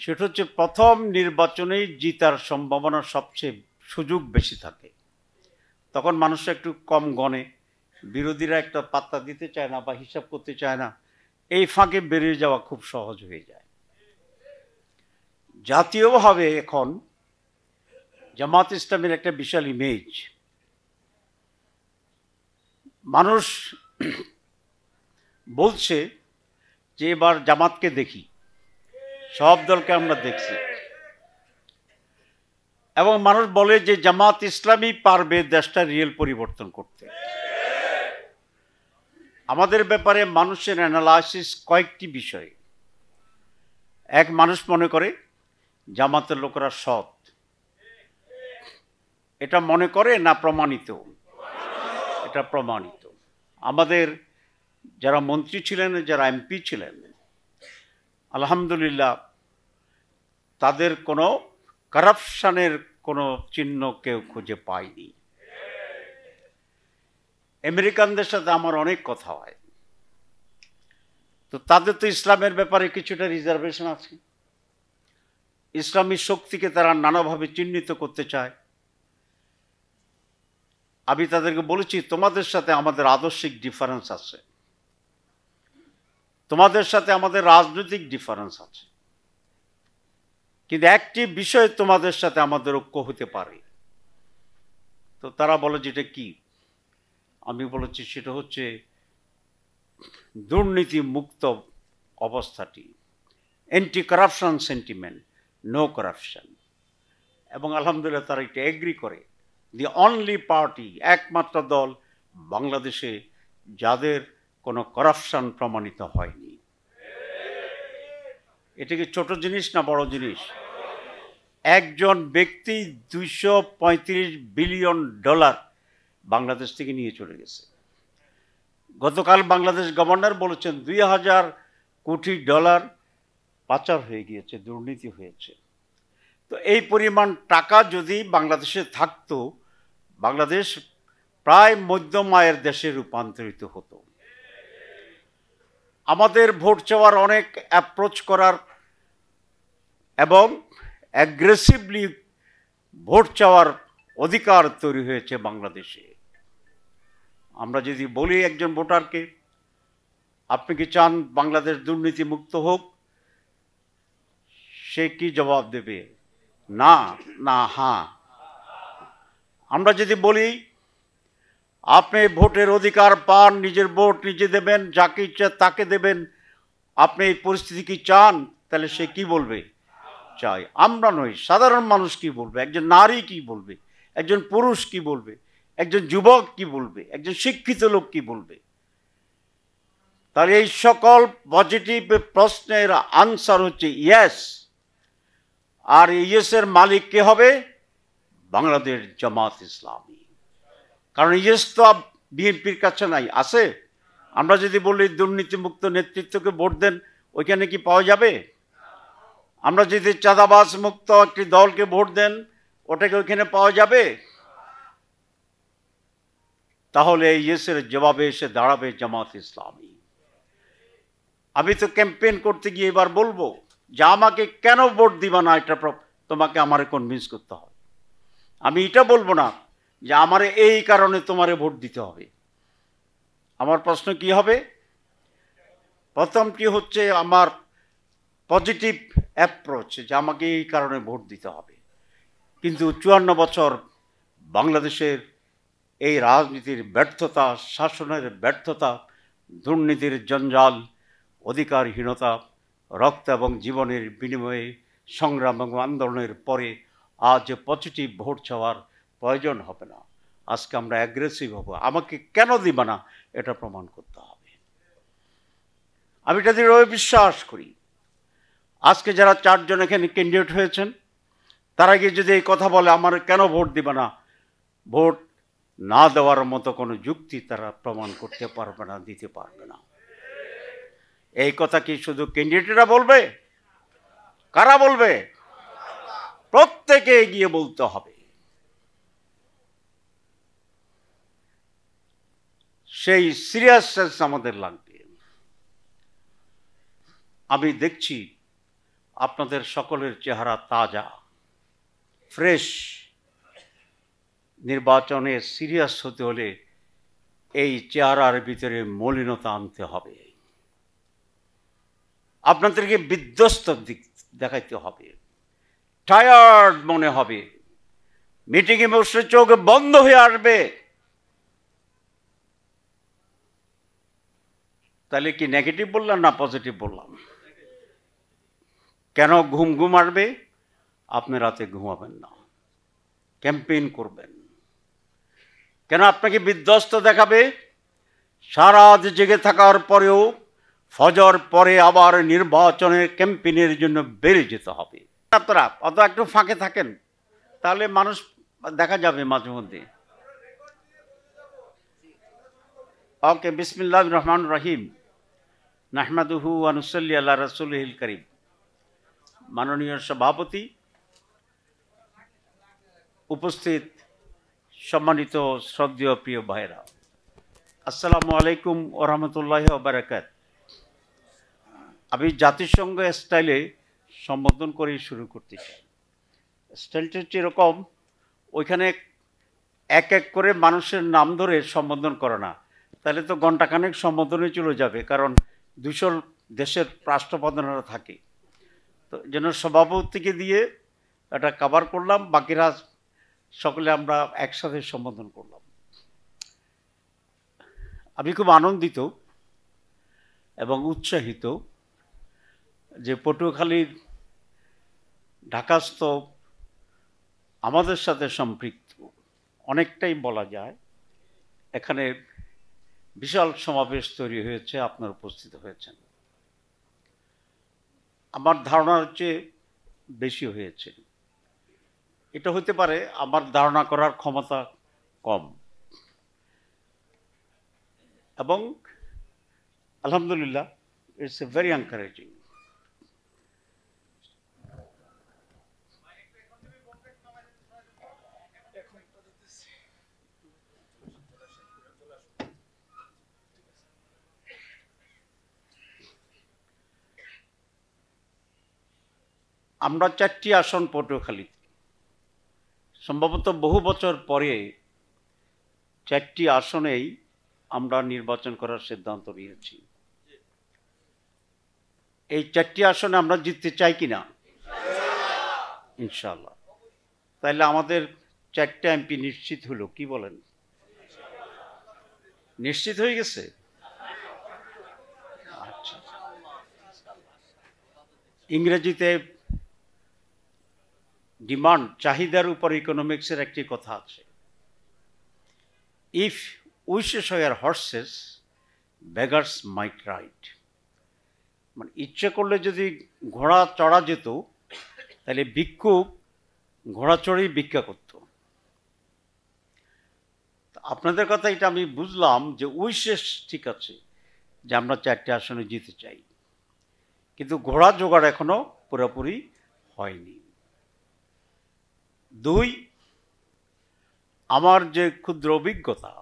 সেটা হচ্ছে প্রথম নির্বাচনেই জিতার সম্ভাবনা সবচেয়ে সুযোগ বেশি থাকে, তখন মানুষ একটু কম গণে, বিরোধীরা একটা পাত্তা দিতে চায় না বা হিসাব করতে চায় না, এই ফাঁকে বেরিয়ে যাওয়া খুব সহজ হয়ে যায়। জাতীয়ভাবে এখন জামাত ইসলামের একটা বিশাল ইমেজ, মানুষ বলছে যে এবার জামাতকে দেখি, সব দলকে আমরা দেখছি, এবং মানুষ বলে যে জামাত ইসলামী পারবে দেশটা রিয়েল পরিবর্তন করতে। আমাদের ব্যাপারে মানুষের অ্যানালাইসিস কয়েকটি বিষয়। এক, মানুষ মনে করে জামাতের লোকেরা সৎ, এটা মনে করে না প্রমাণিত? এটা প্রমাণিত। আমাদের যারা মন্ত্রী ছিলেন, যারা এমপি ছিলেন, আলহামদুলিল্লাহ তাদের কোনো কারাপশনের কোনো চিহ্ন কেউ খুঁজে পায়নি। আমেরিকানদের সাথে আমার অনেক কথা হয়, তো তাদের তো ইসলামের ব্যাপারে কিছুটা রিজার্ভেশন আছে, ইসলামী শক্তিকে তারা নানাভাবে চিহ্নিত করতে চায়। আমি তাদেরকে বলেছি, তোমাদের সাথে আমাদের আদর্শিক ডিফারেন্স আছে, তোমাদের সাথে আমাদের রাজনৈতিক ডিফারেন্স আছে, কিন্তু একটি বিষয় তোমাদের সাথে আমাদের ঐক্য হতে পারে। তো তারা বলে যেটা কি? আমি বলেছি সেটা হচ্ছে দুর্নীতি মুক্ত অবস্থাটি, anti corruption sentiment, no corruption. এবং আলহামদুলিল্লাহ তারা এটা এগ্রি করে। দি অনলি পার্টি, একমাত্র দল বাংলাদেশে যাদের কোনো কারাপশন প্রমাণিত হয়নি। এটা কি ছোট জিনিস না বড় জিনিস? একজন ব্যক্তি $235 বিলিয়ন বাংলাদেশ থেকে নিয়ে চলে গেছে। গতকাল বাংলাদেশ গভর্নর বলেছেন $2000 কোটি পাচার হয়ে গিয়েছে, দুর্নীতি হয়েছে। তো এই পরিমাণ টাকা যদি বাংলাদেশে থাকতো, বাংলাদেশ প্রায় মধ্যম আয়ের দেশে রূপান্তরিত হতো। আমাদের ভোট চাওয়ার অনেক অ্যাপ্রোচ করার এবং অ্যাগ্রেসিভলি ভোট চাওয়ার অধিকার তৈরি হয়েছে বাংলাদেশে। আমরা যদি বলি একজন ভোটারকে, আপনি কি চান বাংলাদেশ দুর্নীতি মুক্ত হোক, সে কি জবাব দেবে? না, না, হ্যাঁ। আমরা যদি বলি আপনি ভোটের অধিকার পান, নিজের ভোট নিজে দেবেন, যাকে ইচ্ছা তাকে দেবেন, আপনি এই পরিস্থিতি কি চান, তাহলে সে কি বলবে? চাই। আমরা নই, সাধারণ মানুষ কি বলবে, একজন নারী কি বলবে, একজন পুরুষ কি বলবে, একজন যুবক কি বলবে, একজন শিক্ষিত লোক কি বলবে? তাহলে এই সকল পজিটিভ প্রশ্নের আনসার হচ্ছে ইয়েস। আর ইয়েসের মালিক কে হবে? বাংলাদেশ জামাত ইসলামী। কারণ ইয়েস তো বিএনপির কাছে নাই, আছে। আমরা যদি বলি দুর্নীতিমুক্ত নেতৃত্বকে ভোট দেন, ওইখানে কি পাওয়া যাবে? আমরা যদি চাঁদাবাজ মুক্ত একটি দলকে ভোট দেন, ওটাকে ওইখানে পাওয়া যাবে? তাহলে ইয়েসের জবাবে এসে দাঁড়াবে জামাত ইসলামী। আমি তো ক্যাম্পেইন করতে গিয়ে এবার বলবো যে আমাকে কেন ভোট দিবা না, এটা তোমাকে আমারে কনভিন্স করতে হবে। আমি এটা বলবো না যে আমারে এই কারণে তোমারে ভোট দিতে হবে। আমার প্রশ্ন কি হবে? প্রথমটি হচ্ছে আমার পজিটিভ অ্যাপ্রোচ, যে আমাকে এই কারণে ভোট দিতে হবে। কিন্তু 54 বছর বাংলাদেশের এই রাজনীতির ব্যর্থতা, শাসনের ব্যর্থতা, দুর্নীতির জঞ্জাল, অধিকারহীনতা, রক্ত এবং জীবনের বিনিময়ে সংগ্রাম এবং আন্দোলনের পরে আজ পজিটিভ ভোট চাওয়ার প্রয়োজন হবে না। আজকে আমরা অ্যাগ্রেসিভ হব। আমাকে কেন দিবা না, এটা প্রমাণ করতে হবে। আমি এটা দৃঢ় বিশ্বাস করি। আজকে যারা 4 জন এখানে ক্যান্ডিডেট হয়েছেন, তারা গিয়ে যদি এই কথা বলে আমার কেন ভোট দিবা না, ভোট না দেওয়ার মতো কোনো যুক্তি তারা প্রমাণ করতে পারবে না, দিতে পারবে না। এই কথা কি শুধু ক্যান্ডিডেটরা বলবে? কারা বলবে? প্রত্যেকে এগিয়ে বলতে হবে। সেই সিরিয়াসনেস আমাদের লাগবে। আমি দেখছি আপনাদের সকলের চেহারা তাজা, ফ্রেশ। নির্বাচনে সিরিয়াস হতে হলে এই চেহারার ভিতরে মলিনতা আনতে হবে, আপনাদেরকে বিধ্বস্ত দেখাইতে হবে, টায়ার্ড মনে হবে, মিটিংয়ে বসে চোখ বন্ধ হয়ে আসবে। তাহলে কি নেগেটিভ বললাম না পজিটিভ বললাম? কেন ঘুম ঘুম আসবে? আপনি রাতে ঘুমাবেন না, ক্যাম্পেইন করবেন। কেন আপনাকে বিধ্বস্ত দেখাবে? সারা রাত জেগে থাকার পরেও ফজর পরে আবার নির্বাচনের ক্যাম্পেইনের জন্য বেরিয়ে যেতে হবে। আপনারা অত একটু ফাঁকে থাকেন, তাহলে মানুষ দেখা যাবে মাঝে মধ্যে। ওকে, বিসমিল্লাহির রহমানির রহিম। নাহমাদুহু ওয়া নুসাল্লি আলা রাসূলিহিল কারীম। মাননীয় সভাপতি, উপস্থিত সম্মানিত শ্রদ্ধেয় প্রিয় ভাইরা, আসসালামু আলাইকুম ওয়া রাহমাতুল্লাহি ওয়া বারাকাতুহু। আমি জাতিসংঘ স্টাইলে সম্বোধন করে শুরু করতে চাই। স্টাইলটা হচ্ছে এরকম, ওইখানে এক এক করে মানুষের নাম ধরে সম্বোধন করে না, তাহলে তো ঘণ্টাখানেক সম্বোধনে চলে যাবে, কারণ 200 দেশের রাষ্ট্রপ্রধানেরা থাকে। তো যেন সভাপতিকে দিয়ে এটা কভার করলাম, বাকিরা সকলে আমরা একসাথে সম্বোধন করলাম। আমি খুব আনন্দিত এবং উৎসাহিত যে পটুয়াখালীর ঢাকাস্থ আমাদের সাথে সম্পৃক্ত অনেকটাই বলা যায়, এখানে বিশাল সমাবেশ তৈরি হয়েছে, আপনারা উপস্থিত হয়েছেন। আমার ধারণার চেয়ে বেশি হয়েছে। এটা হতে পারে আমার ধারণা করার ক্ষমতা কম, এবং আলহামদুলিল্লাহ ইটস এ ভেরি এনকারেজিং। আমরা 4টি আসন পটুয়াখালীতে, সম্ভবত বহু বছর পরে 4টি আসনেই আমরা নির্বাচন করার সিদ্ধান্ত নিয়েছি। এই 4টি আসনে আমরা জিততে চাই কিনা? ইনশাআল্লাহ। তাহলে আমাদের 4টা এমপি নিশ্চিত হলো, কি বলেন? নিশ্চিত হয়ে গেছে? আচ্ছা, ইংরেজিতে ডিমান্ড, চাহিদার উপর ইকোনমিক্সের একটি কথা আছে, if wishes were horses beggars might ride. মানে ইচ্ছে করলে যদি ঘোড়া চড়া যেত, তাহলে ভিক্ষুক ঘোড়া চড়েই ভিক্ষা করত। আপনাদের কথা এটা আমি বুঝলাম যে উইশেস ঠিক আছে, যে আমরা 4টে আসনে জিতে চাই, কিন্তু ঘোড়া জোগাড় এখনো পুরোপুরি হয়নি। 2, আমার যে ক্ষুদ্র অভিজ্ঞতা,